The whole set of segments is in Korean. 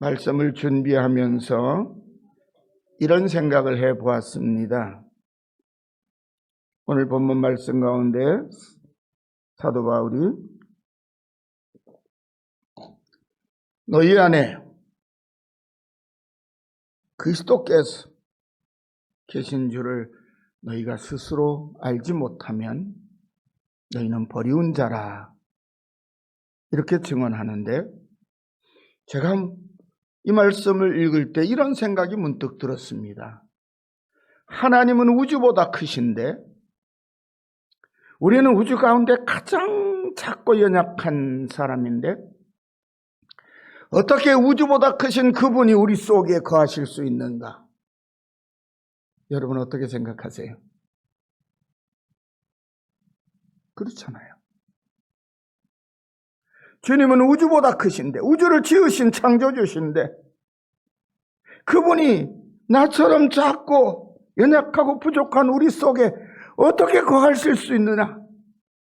말씀을 준비하면서 이런 생각을 해 보았습니다. 오늘 본문 말씀 가운데 사도 바울이 너희 안에 그리스도께서 계신 줄을 너희가 스스로 알지 못하면 너희는 버리운 자라, 이렇게 증언하는데, 제가 이 말씀을 읽을 때 이런 생각이 문득 들었습니다. 하나님은 우주보다 크신데 우리는 우주 가운데 가장 작고 연약한 사람인데 어떻게 우주보다 크신 그분이 우리 속에 거하실 수 있는가? 여러분 어떻게 생각하세요? 그렇잖아요. 주님은 우주보다 크신데, 우주를 지으신 창조주신데, 그분이 나처럼 작고 연약하고 부족한 우리 속에 어떻게 거하실 수 있느냐?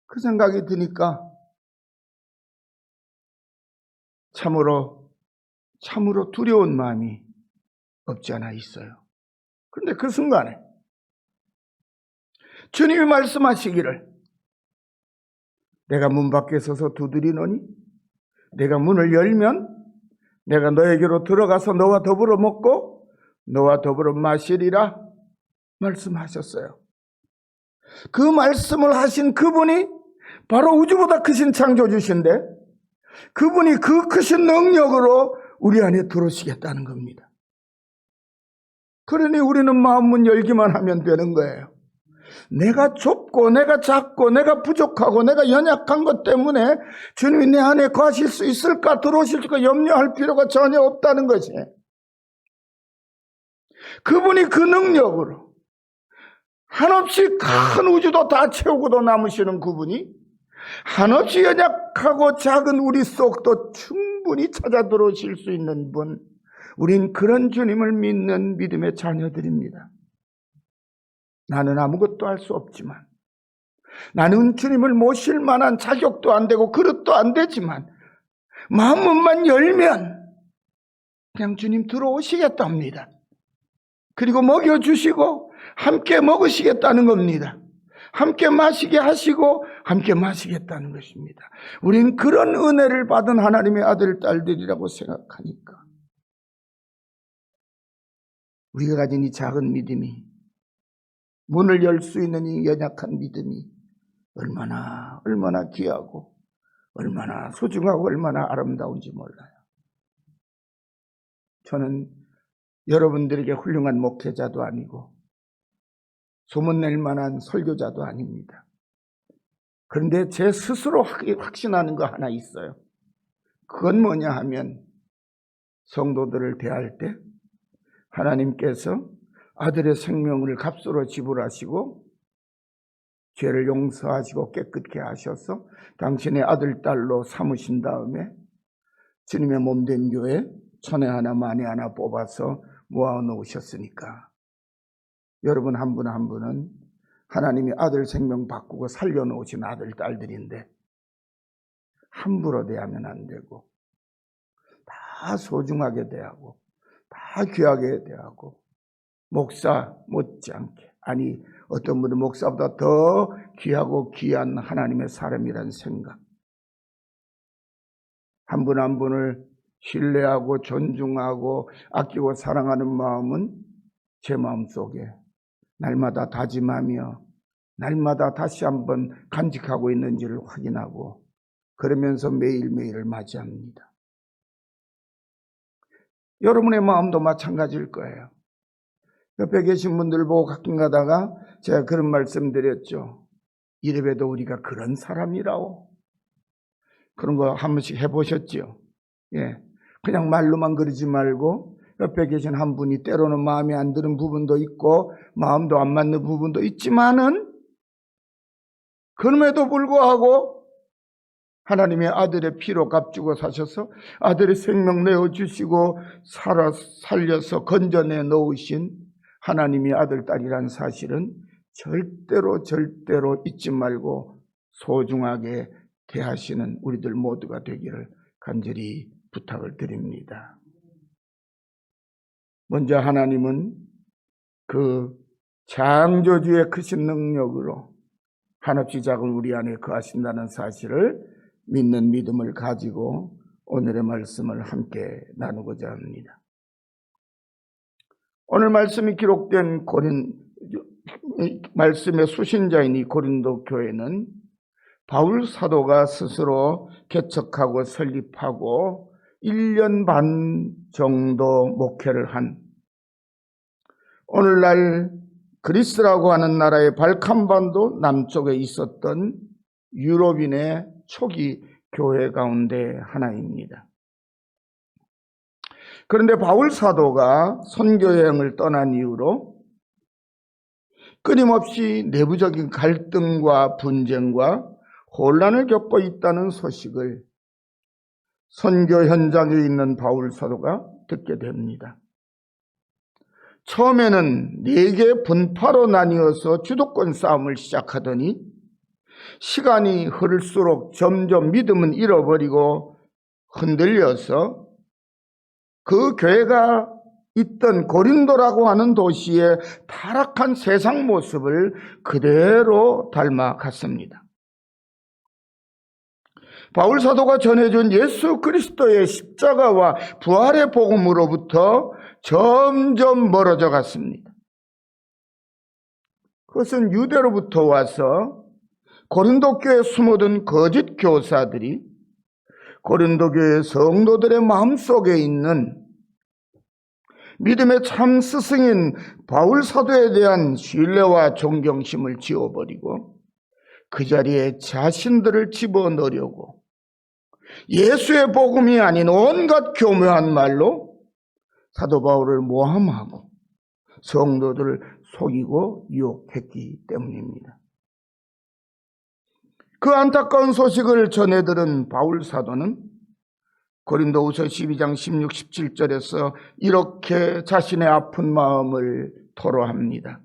그 생각이 드니까 참으로 두려운 마음이 없지 않아 있어요. 그런데 그 순간에 주님이 말씀하시기를, 내가 문 밖에 서서 두드리노니 내가 문을 열면 내가 너에게로 들어가서 너와 더불어 먹고 너와 더불어 마시리라 말씀하셨어요. 그 말씀을 하신 그분이 바로 우주보다 크신 창조주신데, 그분이 그 크신 능력으로 우리 안에 들어오시겠다는 겁니다. 그러니 우리는 마음문 열기만 하면 되는 거예요. 내가 좁고 내가 작고 내가 부족하고 내가 연약한 것 때문에 주님이 내 안에 거하실 수 있을까, 들어오실 수 있을까 염려할 필요가 전혀 없다는 것이, 그분이 그 능력으로 한없이 큰 우주도 다 채우고도 남으시는 그분이 한없이 연약하고 작은 우리 속도 충분히 찾아 들어오실 수 있는 분, 우린 그런 주님을 믿는 믿음의 자녀들입니다. 나는 아무것도 할 수 없지만, 나는 주님을 모실 만한 자격도 안 되고 그릇도 안 되지만, 마음문만 열면 그냥 주님 들어오시겠답니다. 그리고 먹여주시고 함께 먹으시겠다는 겁니다. 함께 마시게 하시고 함께 마시겠다는 것입니다. 우린 그런 은혜를 받은 하나님의 아들, 딸들이라고 생각하니까 우리가 가진 이 작은 믿음이, 문을 열 수 있는 이 연약한 믿음이 얼마나 귀하고 얼마나 소중하고 얼마나 아름다운지 몰라요. 저는 여러분들에게 훌륭한 목회자도 아니고 소문낼 만한 설교자도 아닙니다. 그런데 제 스스로 확신하는 거 하나 있어요. 그건 뭐냐 하면, 성도들을 대할 때 하나님께서 아들의 생명을 값으로 지불하시고 죄를 용서하시고 깨끗게 하셔서 당신의 아들, 딸로 삼으신 다음에 주님의 몸된 교회 천에 하나 만에 하나 뽑아서 모아놓으셨으니까, 여러분 한 분 한 분은 하나님이 아들 생명 바꾸고 살려놓으신 아들, 딸들인데 함부로 대하면 안 되고, 다 소중하게 대하고 다 귀하게 대하고, 목사 못지않게, 아니 어떤 분은 목사보다 더 귀하고 귀한 하나님의 사람이란 생각, 한 분 한 분을 신뢰하고 존중하고 아끼고 사랑하는 마음은 제 마음속에 날마다 다짐하며 날마다 다시 한번 간직하고 있는지를 확인하고, 그러면서 매일매일을 맞이합니다. 여러분의 마음도 마찬가지일 거예요. 옆에 계신 분들 보고 가끔 가다가 제가 그런 말씀 드렸죠. 이래봬도 우리가 그런 사람이라고. 그런 거 한 번씩 해보셨죠? 예, 그냥 말로만 그러지 말고 옆에 계신 한 분이 때로는 마음에 안 드는 부분도 있고 마음도 안 맞는 부분도 있지만은, 그럼에도 불구하고 하나님의 아들의 피로 값주고 사셔서 아들의 생명 내어주시고 살려서 건져내 놓으신 하나님의 아들, 딸이란 사실은 절대로 잊지 말고 소중하게 대하시는 우리들 모두가 되기를 간절히 부탁을 드립니다. 먼저 하나님은 그 창조주의 크신 능력으로 한없이 작은 우리 안에 거하신다는 사실을 믿는 믿음을 가지고 오늘의 말씀을 함께 나누고자 합니다. 오늘 말씀이 기록된 말씀의 수신자인 이 고린도 교회는 바울 사도가 스스로 개척하고 설립하고 1년 반 정도 목회를 한, 오늘날 그리스라고 하는 나라의 발칸반도 남쪽에 있었던 유럽인의 초기 교회 가운데 하나입니다. 그런데 바울 사도가 선교 여행을 떠난 이후로 끊임없이 내부적인 갈등과 분쟁과 혼란을 겪고 있다는 소식을 선교 현장에 있는 바울 사도가 듣게 됩니다. 처음에는 4개 분파로 나뉘어서 주도권 싸움을 시작하더니 시간이 흐를수록 점점 믿음은 잃어버리고 흔들려서 그 교회가 있던 고린도라고 하는 도시의 타락한 세상 모습을 그대로 닮아갔습니다. 바울 사도가 전해준 예수 그리스도의 십자가와 부활의 복음으로부터 점점 멀어져 갔습니다. 그것은 유대로부터 와서 고린도 교회에 숨어든 거짓 교사들이 고린도 교회 성도들의 마음속에 있는 믿음의 참 스승인 바울 사도에 대한 신뢰와 존경심을 지워버리고 그 자리에 자신들을 집어넣으려고 예수의 복음이 아닌 온갖 교묘한 말로 사도 바울을 모함하고 성도들을 속이고 유혹했기 때문입니다. 그 안타까운 소식을 전해들은 바울 사도는 고린도후서 12장 16, 17절에서 이렇게 자신의 아픈 마음을 토로합니다.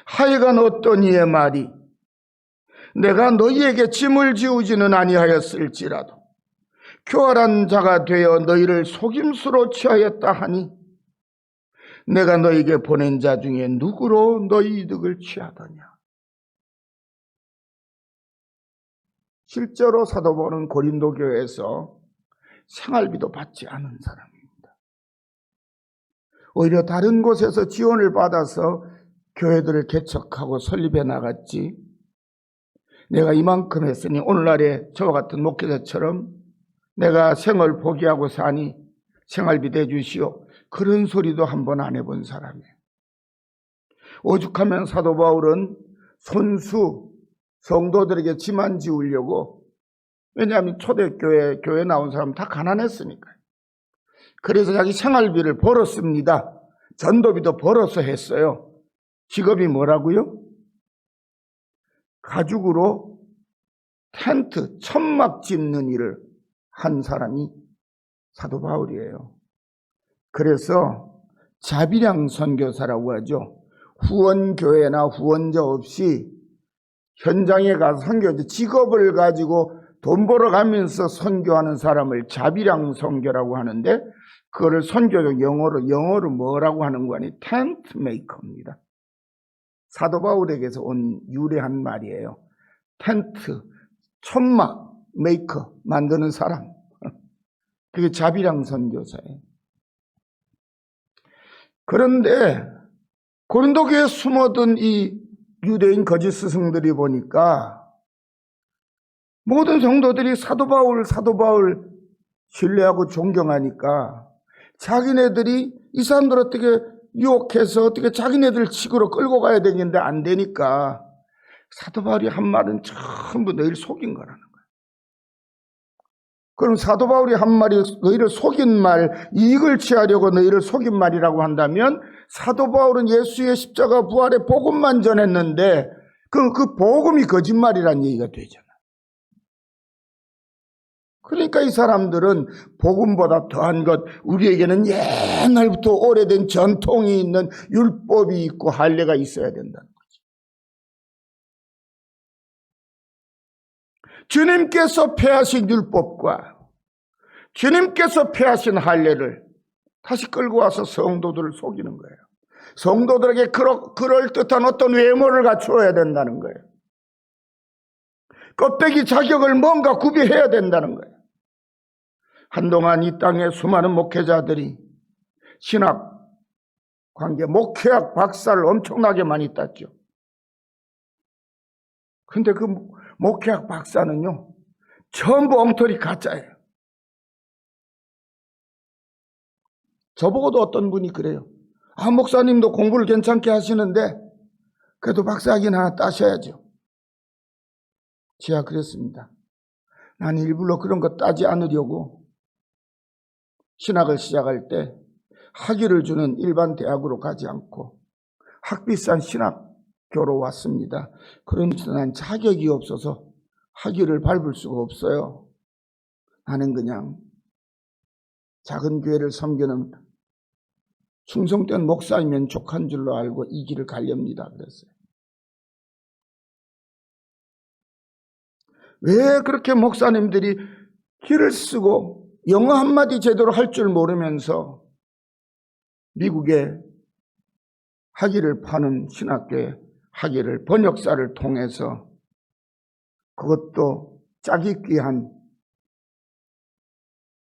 하여간 어떤 이의 말이 내가 너희에게 짐을 지우지는 아니하였을지라도 교활한 자가 되어 너희를 속임수로 취하였다 하니 내가 너희에게 보낸 자 중에 누구로 너희 이득을 취하더냐. 실제로 사도 바울은 고린도 교회에서 생활비도 받지 않은 사람입니다. 오히려 다른 곳에서 지원을 받아서 교회들을 개척하고 설립해 나갔지, 내가 이만큼 했으니 오늘날에 저와 같은 목회자처럼 내가 생을 포기하고 사니 생활비 대주시오, 그런 소리도 한 번 안 해본 사람이에요. 오죽하면 사도 바울은 손수 성도들에게 짐만 지우려고, 왜냐하면 초대교회 교회 나온 사람 다 가난했으니까요. 그래서 자기 생활비를 벌었습니다. 전도비도 벌어서 했어요. 직업이 뭐라고요? 가죽으로 텐트, 천막 짓는 일을 한 사람이 사도 바울이에요. 그래서 자비량 선교사라고 하죠. 후원교회나 후원자 없이 현장에 가서 선교, 직업을 가지고 돈 벌어가면서 선교하는 사람을 자비량 선교라고 하는데, 그거를 선교적 영어로 뭐라고 하는 거 아니? 텐트 메이커입니다. 사도 바울에게서 온 유래한 말이에요. 텐트, 천막 메이커, 만드는 사람. 그게 자비량 선교사예요. 그런데 고린도 교회에 숨어든 이 유대인 거짓 스승들이 보니까 모든 성도들이 사도 바울 신뢰하고 존경하니까 자기네들이 이 사람들 어떻게 유혹해서 어떻게 자기네들 측으로 끌고 가야 되겠는데 안 되니까 사도 바울이 한 말은 전부 너희를 속인 거라는 거예요. 그럼 사도 바울이 한 말이 너희를 속인 말, 이익을 취하려고 너희를 속인 말이라고 한다면 사도 바울은 예수의 십자가 부활의 복음만 전했는데 그 복음이 거짓말이라는 얘기가 되잖아요. 그러니까 이 사람들은 복음보다 더한 것, 우리에게는 옛날부터 오래된 전통이 있는 율법이 있고 할례가 있어야 된다는 거죠. 주님께서 폐하신 율법과 주님께서 폐하신 할례를 다시 끌고 와서 성도들을 속이는 거예요. 성도들에게 그럴듯한 어떤 외모를 갖추어야 된다는 거예요. 껍데기 자격을 뭔가 구비해야 된다는 거예요. 한동안 이 땅에 수많은 목회자들이 신학 관계, 목회학 박사를 엄청나게 많이 땄죠. 근데 그 목회학 박사는요, 전부 엉터리 가짜예요. 저보고도 어떤 분이 그래요. 목사님도 공부를 괜찮게 하시는데 그래도 박사학위 하나 따셔야죠. 제가 그랬습니다. 난 일부러 그런 거 따지 않으려고 신학을 시작할 때 학위를 주는 일반 대학으로 가지 않고 학비싼 신학교로 왔습니다. 그러면서 난 자격이 없어서 학위를 밟을 수가 없어요. 나는 그냥 작은 교회를 섬기는 충성된 목사이면 족한 줄로 알고 이 길을 가렵니다. 그랬어요. 왜 그렇게 목사님들이 길을 쓰고 영어 한마디 제대로 할 줄 모르면서 미국에 학위를 파는 신학교에 학위를 번역사를 통해서 그것도 짜기 귀한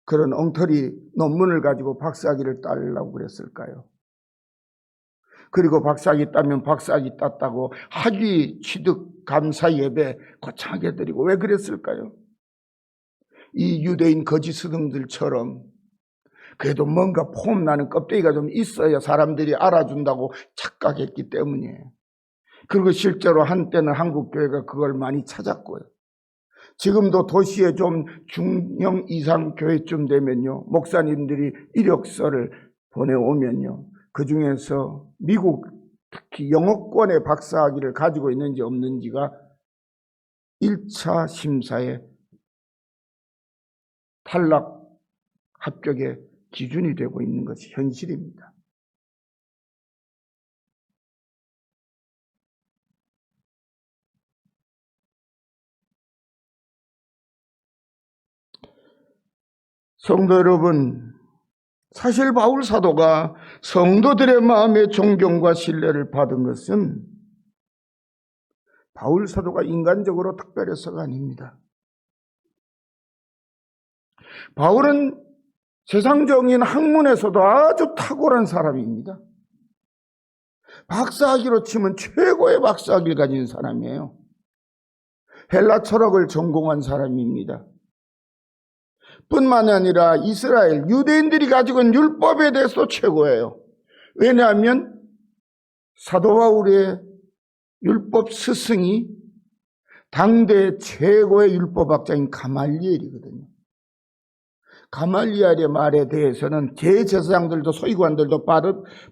그런 엉터리 논문을 가지고 박사학위를 따려고 그랬을까요? 그리고 박사학위 따면 박사학위 땄다고 학위 취득 감사 예배 거창하게 드리고 왜 그랬을까요? 이 유대인 거짓 스승들처럼 그래도 뭔가 폼나는 껍데기가 좀 있어야 사람들이 알아준다고 착각했기 때문이에요. 그리고 실제로 한때는 한국 교회가 그걸 많이 찾았고요. 지금도 도시에 좀 중형 이상 교회쯤 되면요, 목사님들이 이력서를 보내오면요, 그 중에서 미국 특히 영어권의 박사학위를 가지고 있는지 없는지가 1차 심사에 탈락 합격의 기준이 되고 있는 것이 현실입니다. 성도 여러분, 사실 바울 사도가 성도들의 마음의 존경과 신뢰를 받은 것은 바울 사도가 인간적으로 특별해서가 아닙니다. 바울은 세상적인 학문에서도 아주 탁월한 사람입니다. 박사학위로 치면 최고의 박사학위를 가진 사람이에요. 헬라 철학을 전공한 사람입니다. 뿐만 아니라 이스라엘 유대인들이 가지고 있는 율법에 대해서 최고예요. 왜냐하면 사도 바울의 율법 스승이 당대 최고의 율법학자인 가말리엘이거든요. 가말리엘의 말에 대해서는 대제사장들도 서기관들도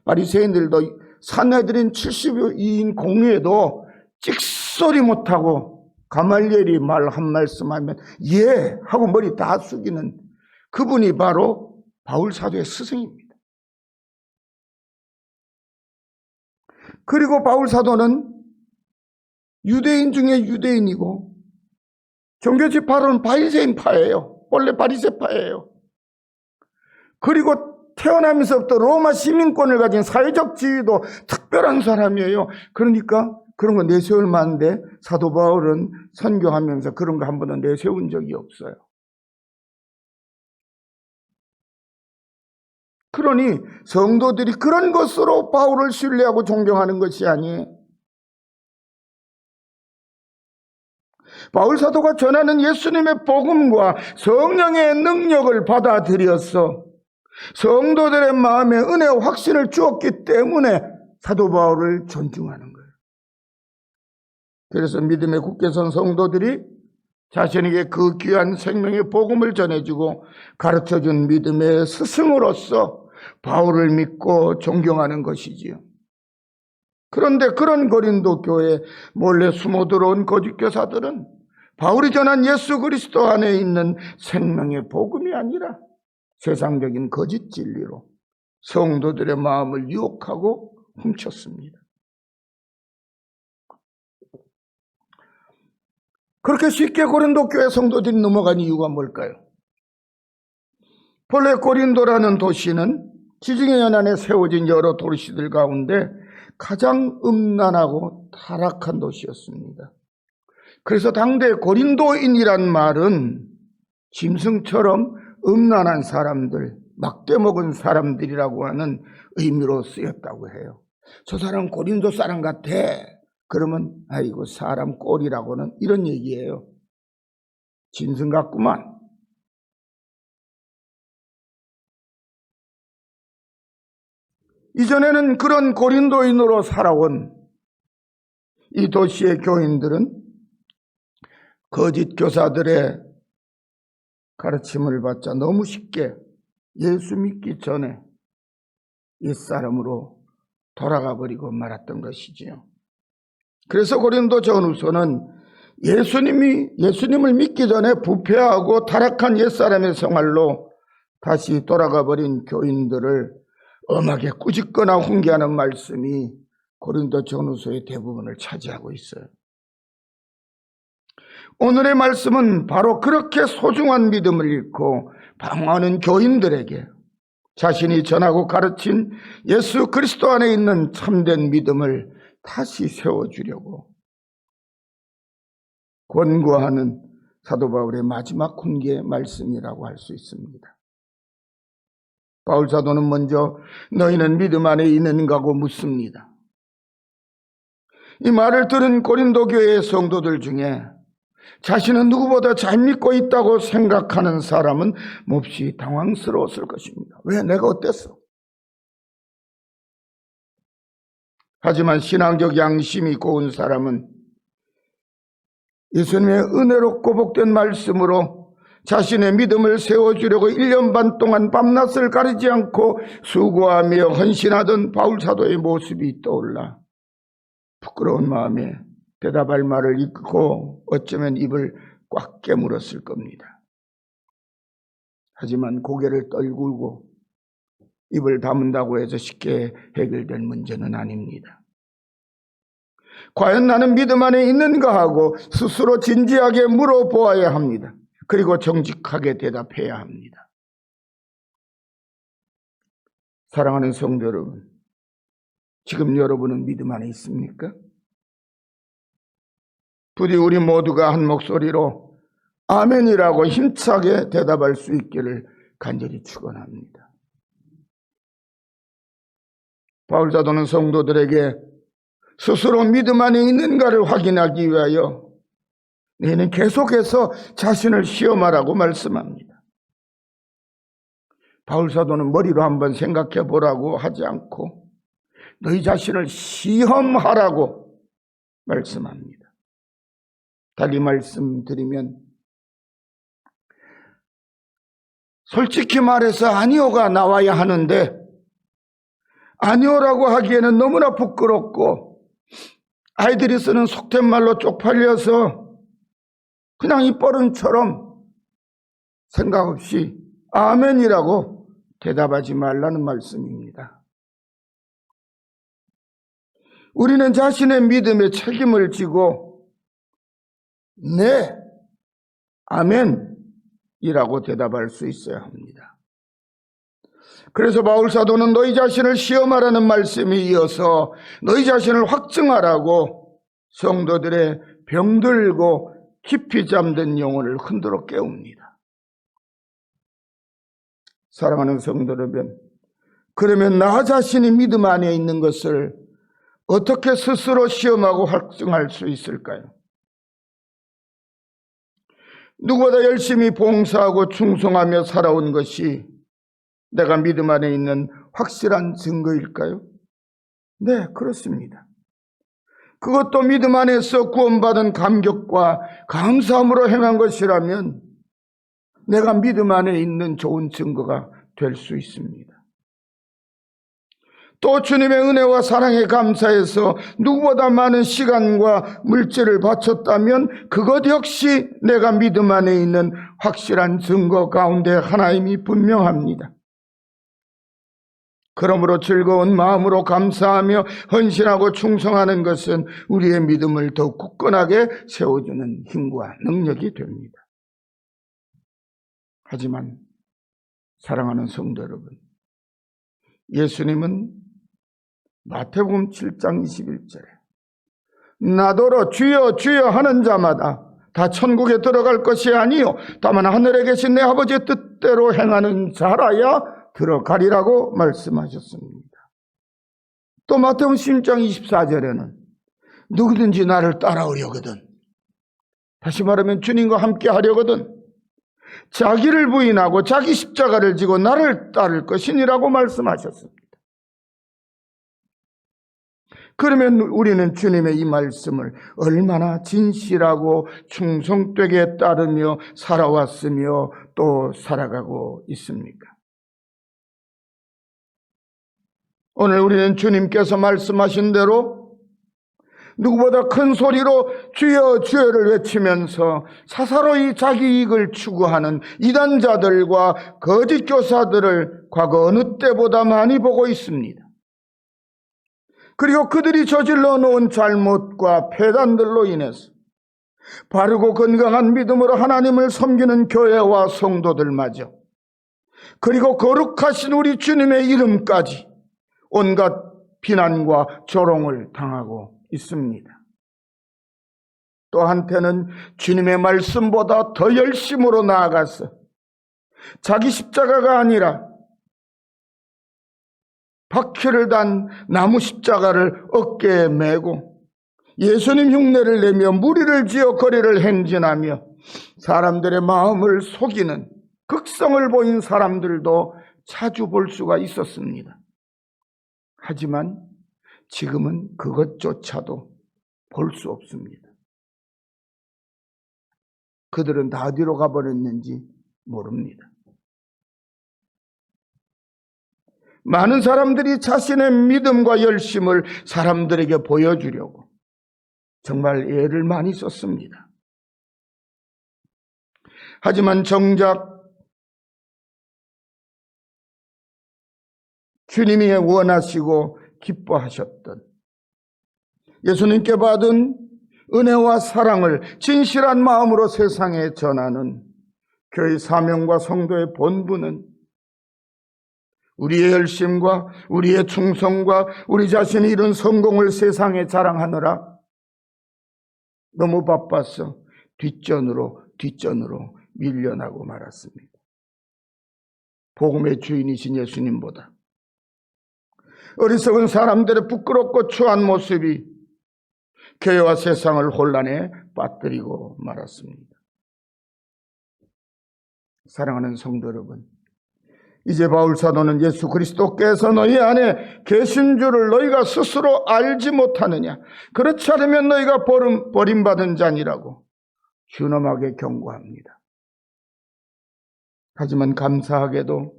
바리새인들도 산헤드린 72인 공회도 찍소리 못하고 가말리엘이 말 한 말씀 하면 예 하고 머리 다 숙이는 그분이 바로 바울 사도의 스승입니다. 그리고 바울 사도는 유대인 중에 유대인이고 종교집파로는 바리새인파예요. 원래 바리새파예요. 그리고 태어나면서부터 로마 시민권을 가진 사회적 지위도 특별한 사람이에요. 그러니까 그런 거 내세울 만한데 사도 바울은 선교하면서 그런 거 한 번도 내세운 적이 없어요. 그러니 성도들이 그런 것으로 바울을 신뢰하고 존경하는 것이 아니에요. 바울 사도가 전하는 예수님의 복음과 성령의 능력을 받아들여서 성도들의 마음에 은혜와 확신을 주었기 때문에 사도 바울을 존중하는 거예요. 그래서 믿음에 굳게 선 성도들이 자신에게 그 귀한 생명의 복음을 전해주고 가르쳐준 믿음의 스승으로서 바울을 믿고 존경하는 것이지요. 그런데 그런 고린도 교회에 몰래 숨어 들어온 거짓 교사들은 바울이 전한 예수 그리스도 안에 있는 생명의 복음이 아니라 세상적인 거짓 진리로 성도들의 마음을 유혹하고 훔쳤습니다. 그렇게 쉽게 고린도 교회 성도들이 넘어간 이유가 뭘까요? 본래 고린도라는 도시는 지중해 연안에 세워진 여러 도시들 가운데 가장 음란하고 타락한 도시였습니다. 그래서 당대 고린도인이란 말은 짐승처럼 음란한 사람들, 막대 먹은 사람들이라고 하는 의미로 쓰였다고 해요. 저 사람 고린도 사람 같아. 그러면 아이고 사람 꼴이라고는 이런 얘기예요. 짐승 같구만. 이전에는 그런 고린도인으로 살아온 이 도시의 교인들은 거짓 교사들의 가르침을 받자 너무 쉽게 예수 믿기 전에 옛사람으로 돌아가 버리고 말았던 것이지요. 그래서 고린도 전후서는 예수님을 믿기 전에 부패하고 타락한 옛사람의 생활로 다시 돌아가 버린 교인들을 엄하게 꾸짖거나 훈계하는 말씀이 고린도 전후서의 대부분을 차지하고 있어요. 오늘의 말씀은 바로 그렇게 소중한 믿음을 잃고 방황하는 교인들에게 자신이 전하고 가르친 예수 그리스도 안에 있는 참된 믿음을 다시 세워주려고 권고하는 사도 바울의 마지막 훈계 말씀이라고 할 수 있습니다. 바울 사도는 먼저 너희는 믿음 안에 있는가고 묻습니다. 이 말을 들은 고린도 교회의 성도들 중에 자신은 누구보다 잘 믿고 있다고 생각하는 사람은 몹시 당황스러웠을 것입니다. 왜? 내가 어땠어? 하지만 신앙적 양심이 고운 사람은 예수님의 은혜롭고 복된 말씀으로 자신의 믿음을 세워주려고 1년 반 동안 밤낮을 가리지 않고 수고하며 헌신하던 바울 사도의 모습이 떠올라 부끄러운 마음에 대답할 말을 잃고 어쩌면 입을 꽉 깨물었을 겁니다. 하지만 고개를 떨구고 입을 다문다고 해서 쉽게 해결될 문제는 아닙니다. 과연 나는 믿음 안에 있는가 하고 스스로 진지하게 물어보아야 합니다. 그리고 정직하게 대답해야 합니다. 사랑하는 성도 여러분, 지금 여러분은 믿음 안에 있습니까? 부디 우리 모두가 한 목소리로 아멘이라고 힘차게 대답할 수 있기를 간절히 축원합니다. 바울 사도는 성도들에게 스스로 믿음 안에 있는가를 확인하기 위하여 너희는 계속해서 자신을 시험하라고 말씀합니다. 바울 사도는 머리로 한번 생각해 보라고 하지 않고 너희 자신을 시험하라고 말씀합니다. 달리 말씀드리면 솔직히 말해서 아니오가 나와야 하는데 아니오라고 하기에는 너무나 부끄럽고 아이들이 쓰는 속된 말로 쪽팔려서 그냥 입버릇처럼 생각 없이 아멘이라고 대답하지 말라는 말씀입니다. 우리는 자신의 믿음에 책임을 지고 네, 아멘이라고 대답할 수 있어야 합니다. 그래서 바울 사도는 너희 자신을 시험하라는 말씀이 이어서 너희 자신을 확증하라고 성도들의 병들고 깊이 잠든 영혼을 흔들어 깨웁니다. 사랑하는 성도 여러분, 그러면 나 자신이 믿음 안에 있는 것을 어떻게 스스로 시험하고 확증할 수 있을까요? 누구보다 열심히 봉사하고 충성하며 살아온 것이 내가 믿음 안에 있는 확실한 증거일까요? 네, 그렇습니다. 그것도 믿음 안에서 구원받은 감격과 감사함으로 행한 것이라면 내가 믿음 안에 있는 좋은 증거가 될 수 있습니다. 또 주님의 은혜와 사랑에 감사해서 누구보다 많은 시간과 물질을 바쳤다면 그것 역시 내가 믿음 안에 있는 확실한 증거 가운데 하나임이 분명합니다. 그러므로 즐거운 마음으로 감사하며 헌신하고 충성하는 것은 우리의 믿음을 더욱 굳건하게 세워주는 힘과 능력이 됩니다. 하지만 사랑하는 성도 여러분, 예수님은 마태복음 7장 21절에 나더러 주여 주여 하는 자마다 다 천국에 들어갈 것이 아니요 다만 하늘에 계신 내 아버지의 뜻대로 행하는 자라야 들어가리라고 말씀하셨습니다. 또 마태복음 10장 24절에는 누구든지 나를 따라오려거든, 다시 말하면 주님과 함께 하려거든 자기를 부인하고 자기 십자가를 지고 나를 따를 것이니라고 말씀하셨습니다. 그러면 우리는 주님의 이 말씀을 얼마나 진실하고 충성되게 따르며 살아왔으며 또 살아가고 있습니까? 오늘 우리는 주님께서 말씀하신 대로 누구보다 큰 소리로 주여 주여를 외치면서 사사로이 자기 이익을 추구하는 이단자들과 거짓 교사들을 과거 어느 때보다 많이 보고 있습니다. 그리고 그들이 저질러 놓은 잘못과 폐단들로 인해서 바르고 건강한 믿음으로 하나님을 섬기는 교회와 성도들마저, 그리고 거룩하신 우리 주님의 이름까지 온갖 비난과 조롱을 당하고 있습니다. 또 한때는 주님의 말씀보다 더 열심으로 나아가서 자기 십자가가 아니라 바퀴를 단 나무 십자가를 어깨에 메고 예수님 흉내를 내며 무리를 지어 거리를 행진하며 사람들의 마음을 속이는 극성을 보인 사람들도 자주 볼 수가 있었습니다. 하지만 지금은 그것조차도 볼 수 없습니다. 그들은 다 어디로 가버렸는지 모릅니다. 많은 사람들이 자신의 믿음과 열심을 사람들에게 보여주려고 정말 애를 많이 썼습니다. 하지만 정작 주님이 원하시고 기뻐하셨던 예수님께 받은 은혜와 사랑을 진실한 마음으로 세상에 전하는 교회 사명과 성도의 본분은 우리의 열심과 우리의 충성과 우리 자신이 이룬 성공을 세상에 자랑하느라 너무 바빠서 뒷전으로 밀려나고 말았습니다. 복음의 주인이신 예수님보다 어리석은 사람들의 부끄럽고 추한 모습이 교회와 세상을 혼란에 빠뜨리고 말았습니다. 사랑하는 성도 여러분, 이제 바울 사도는 예수 그리스도께서 너희 안에 계신 줄을 너희가 스스로 알지 못하느냐? 그렇지 않으면 너희가 버림받은 자니라고 준엄하게 경고합니다. 하지만 감사하게도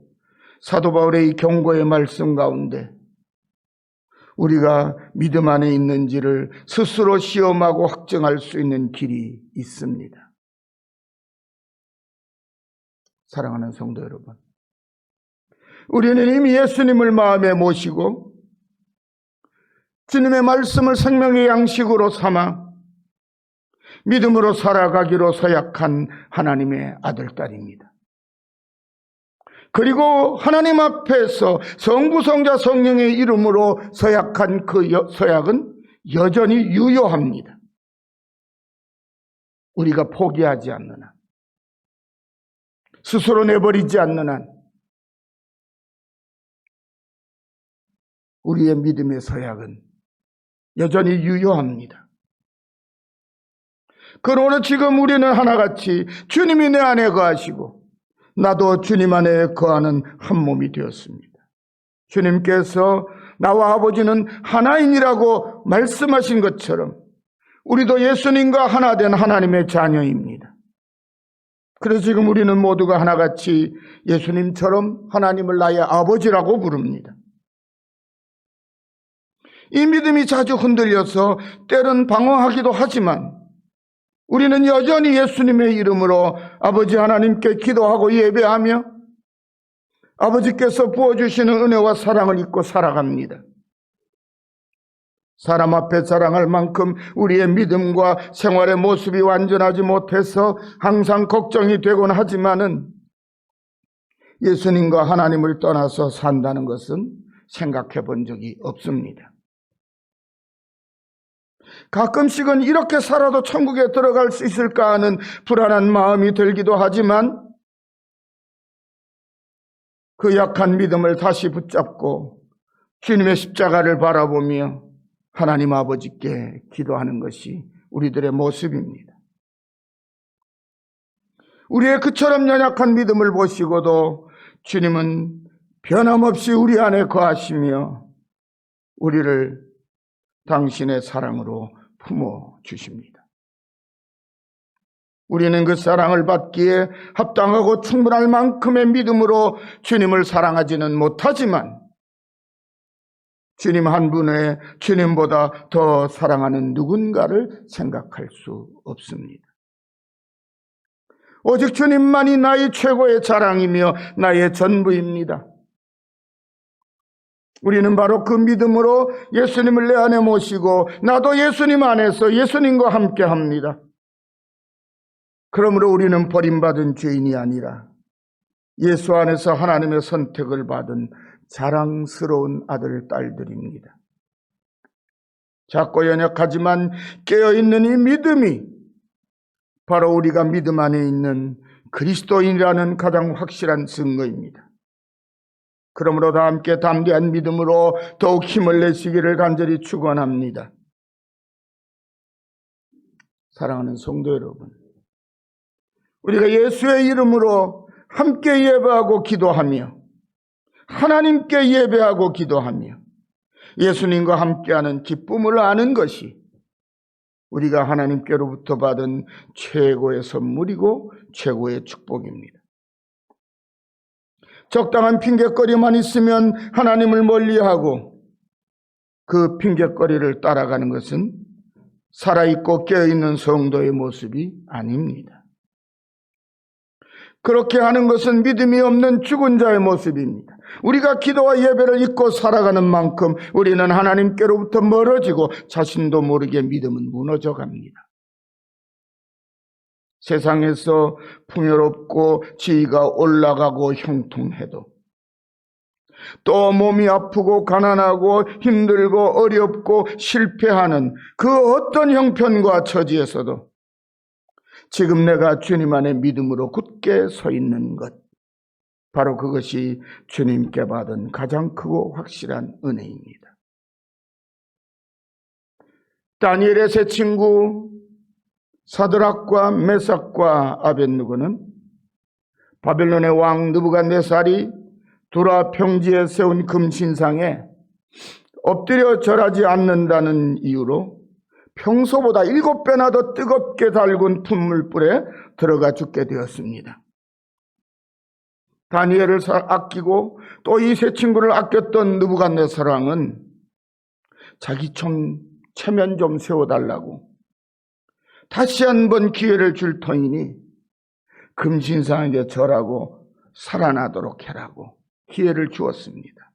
사도 바울의 이 경고의 말씀 가운데 우리가 믿음 안에 있는지를 스스로 시험하고 확증할 수 있는 길이 있습니다. 사랑하는 성도 여러분, 우리는 이미 예수님을 마음에 모시고 주님의 말씀을 생명의 양식으로 삼아 믿음으로 살아가기로 서약한 하나님의 아들, 딸입니다. 그리고 하나님 앞에서 성부, 성자, 성령의 이름으로 서약한 그 서약은 여전히 유효합니다. 우리가 포기하지 않는 한, 스스로 내버리지 않는 한 우리의 믿음의 서약은 여전히 유효합니다. 그러므로 지금 우리는 하나같이 주님이 내 안에 거하시고 나도 주님 안에 거하는 한 몸이 되었습니다. 주님께서 나와 아버지는 하나인이라고 말씀하신 것처럼 우리도 예수님과 하나 된 하나님의 자녀입니다. 그래서 지금 우리는 모두가 하나같이 예수님처럼 하나님을 나의 아버지라고 부릅니다. 이 믿음이 자주 흔들려서 때론 방황하기도 하지만 우리는 여전히 예수님의 이름으로 아버지 하나님께 기도하고 예배하며 아버지께서 부어주시는 은혜와 사랑을 잊고 살아갑니다. 사람 앞에 자랑할 만큼 우리의 믿음과 생활의 모습이 완전하지 못해서 항상 걱정이 되곤 하지만은 예수님과 하나님을 떠나서 산다는 것은 생각해 본 적이 없습니다. 가끔씩은 이렇게 살아도 천국에 들어갈 수 있을까 하는 불안한 마음이 들기도 하지만 그 약한 믿음을 다시 붙잡고 주님의 십자가를 바라보며 하나님 아버지께 기도하는 것이 우리들의 모습입니다. 우리의 그처럼 연약한 믿음을 보시고도 주님은 변함없이 우리 안에 거하시며 우리를 당신의 사랑으로 품어주십니다. 우리는 그 사랑을 받기에 합당하고 충분할 만큼의 믿음으로 주님을 사랑하지는 못하지만 주님 한 분의 주님보다 더 사랑하는 누군가를 생각할 수 없습니다. 오직 주님만이 나의 최고의 자랑이며 나의 전부입니다. 우리는 바로 그 믿음으로 예수님을 내 안에 모시고 나도 예수님 안에서 예수님과 함께 합니다. 그러므로 우리는 버림받은 죄인이 아니라 예수 안에서 하나님의 선택을 받은 자랑스러운 아들, 딸들입니다. 작고 연약하지만 깨어있는 이 믿음이 바로 우리가 믿음 안에 있는 그리스도인이라는 가장 확실한 증거입니다. 그러므로 다 함께 담대한 믿음으로 더욱 힘을 내시기를 간절히 축원합니다. 사랑하는 성도 여러분, 우리가 예수의 이름으로 함께 예배하고 기도하며 하나님께 예배하고 기도하며 예수님과 함께하는 기쁨을 아는 것이 우리가 하나님께로부터 받은 최고의 선물이고 최고의 축복입니다. 적당한 핑곗거리만 있으면 하나님을 멀리하고 그 핑곗거리를 따라가는 것은 살아있고 깨어있는 성도의 모습이 아닙니다. 그렇게 하는 것은 믿음이 없는 죽은 자의 모습입니다. 우리가 기도와 예배를 잊고 살아가는 만큼 우리는 하나님께로부터 멀어지고 자신도 모르게 믿음은 무너져 갑니다. 세상에서 풍요롭고 지위가 올라가고 형통해도 또 몸이 아프고 가난하고 힘들고 어렵고 실패하는 그 어떤 형편과 처지에서도 지금 내가 주님 안에 믿음으로 굳게 서 있는 것, 바로 그것이 주님께 받은 가장 크고 확실한 은혜입니다. 다니엘의 세 친구 사드락과 메삭과 아벳느고는 바벨론의 왕 느부갓네살이 두라 평지에 세운 금신상에 엎드려 절하지 않는다는 이유로 평소보다 7배나 더 뜨겁게 달군 풋물불에 들어가 죽게 되었습니다. 다니엘을 아끼고 또 이 세 친구를 아꼈던 느부갓네살 왕은 자기 체면 좀 세워달라고 다시 한번 기회를 줄 터이니 금신상에게 절하고 살아나도록 해라고 기회를 주었습니다.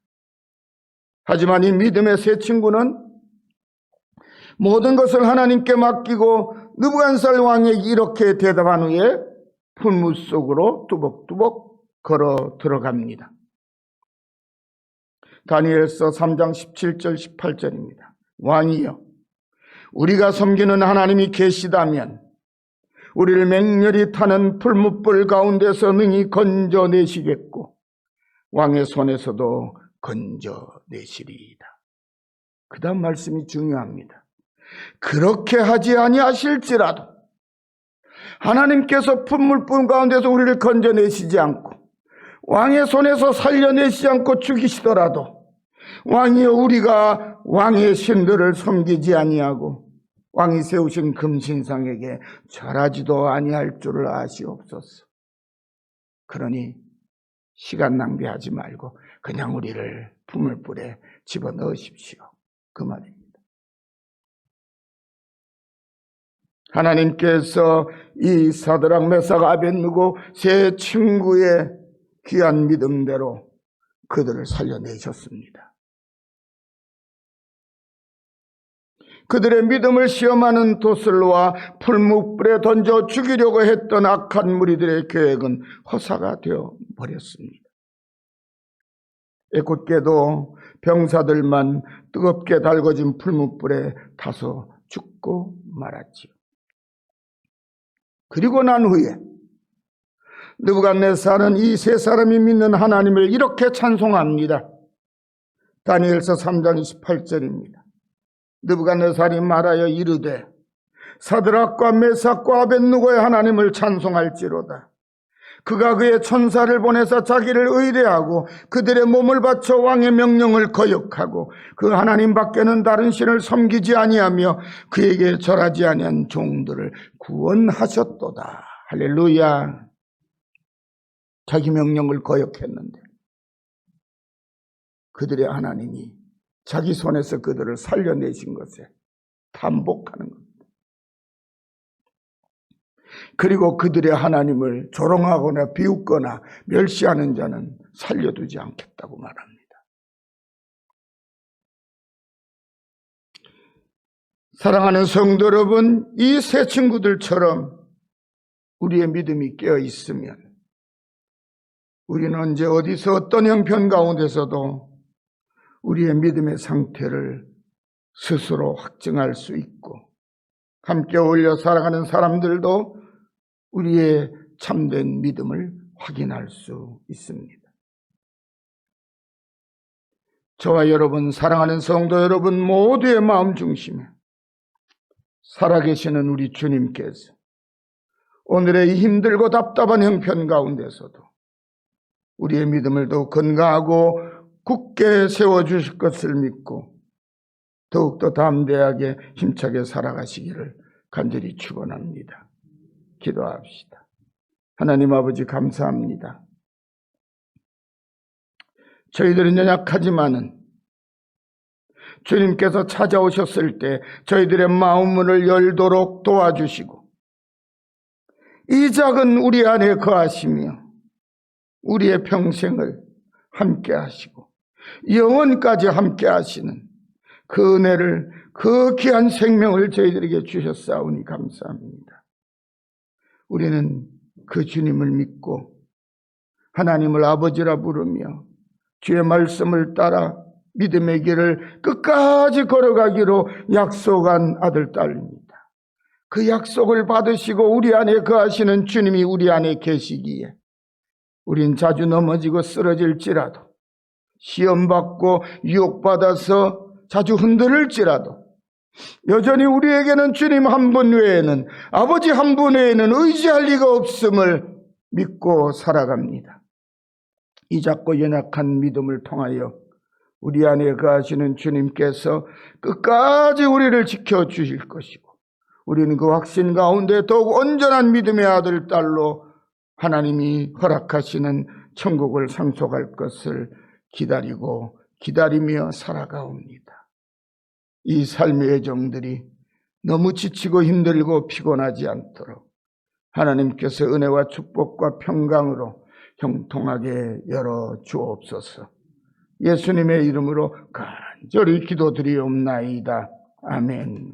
하지만 이 믿음의 세 친구는 모든 것을 하나님께 맡기고 느부갓네살 왕에게 이렇게 대답한 후에 풀무 속으로 뚜벅뚜벅 걸어 들어갑니다. 다니엘서 3장 17절 18절입니다. 왕이여, 우리가 섬기는 하나님이 계시다면 우리를 맹렬히 타는 풀무불 가운데서 능히 건져내시겠고 왕의 손에서도 건져내시리이다. 그 다음 말씀이 중요합니다. 그렇게 하지 아니하실지라도 하나님께서 풀무불 가운데서 우리를 건져내시지 않고 왕의 손에서 살려내시지 않고 죽이시더라도 왕이여, 우리가 왕의 신들을 섬기지 아니하고 왕이 세우신 금신상에게 절하지도 아니할 줄을 아시옵소서. 그러니 시간 낭비하지 말고 그냥 우리를 풀무불에 집어넣으십시오. 그 말입니다. 하나님께서 이 사드락 메삭 아벳느고 세 친구의 귀한 믿음대로 그들을 살려내셨습니다. 그들의 믿음을 시험하는 도슬로와 풀무불에 던져 죽이려고 했던 악한 무리들의 계획은 허사가 되어 버렸습니다. 애꿎게도 병사들만 뜨겁게 달궈진 풀무불에 다소 죽고 말았지요. 그리고 난 후에 느부갓네살은 이 세 사람이 믿는 하나님을 이렇게 찬송합니다. 다니엘서 3장 28절입니다. 느부갓네살이 말하여 이르되 사드락과 메삭과 아벳느고의 하나님을 찬송할지로다. 그가 그의 천사를 보내서 자기를 의뢰하고 그들의 몸을 바쳐 왕의 명령을 거역하고 그 하나님 밖에는 다른 신을 섬기지 아니하며 그에게 절하지 아니한 종들을 구원하셨도다. 할렐루야. 자기 명령을 거역했는데 그들의 하나님이 자기 손에서 그들을 살려내신 것에 탄복하는 겁니다. 그리고 그들의 하나님을 조롱하거나 비웃거나 멸시하는 자는 살려두지 않겠다고 말합니다. 사랑하는 성도 여러분, 이 세 친구들처럼 우리의 믿음이 깨어 있으면 우리는 언제 어디서 어떤 형편 가운데서도 우리의 믿음의 상태를 스스로 확증할 수 있고 함께 어울려 살아가는 사람들도 우리의 참된 믿음을 확인할 수 있습니다. 저와 여러분, 사랑하는 성도 여러분 모두의 마음 중심에 살아계시는 우리 주님께서 오늘의 이 힘들고 답답한 형편 가운데서도 우리의 믿음을 더욱 건강하고 굳게 세워주실 것을 믿고 더욱더 담대하게 힘차게 살아가시기를 간절히 축원합니다. 기도합시다. 하나님 아버지 감사합니다. 저희들은 연약하지만은 주님께서 찾아오셨을 때 저희들의 마음문을 열도록 도와주시고 이 작은 우리 안에 거하시며 우리의 평생을 함께 하시고 영원까지 함께 하시는 그 은혜를, 그 귀한 생명을 저희들에게 주셨사오니 감사합니다. 우리는 그 주님을 믿고 하나님을 아버지라 부르며 주의 말씀을 따라 믿음의 길을 끝까지 걸어가기로 약속한 아들, 딸입니다. 그 약속을 받으시고 우리 안에 거하시는 주님이 우리 안에 계시기에 우린 자주 넘어지고 쓰러질지라도 시험받고 유혹받아서 자주 흔들릴지라도 여전히 우리에게는 주님 한 분 외에는, 아버지 한 분 외에는 의지할 리가 없음을 믿고 살아갑니다. 이 작고 연약한 믿음을 통하여 우리 안에 거하시는 주님께서 끝까지 우리를 지켜주실 것이고 우리는 그 확신 가운데 더욱 온전한 믿음의 아들, 딸로 하나님이 허락하시는 천국을 상속할 것을 기다리고 기다리며 살아가옵니다. 이 삶의 여정들이 너무 지치고 힘들고 피곤하지 않도록 하나님께서 은혜와 축복과 평강으로 형통하게 열어 주옵소서. 예수님의 이름으로 간절히 기도드리옵나이다. 아멘.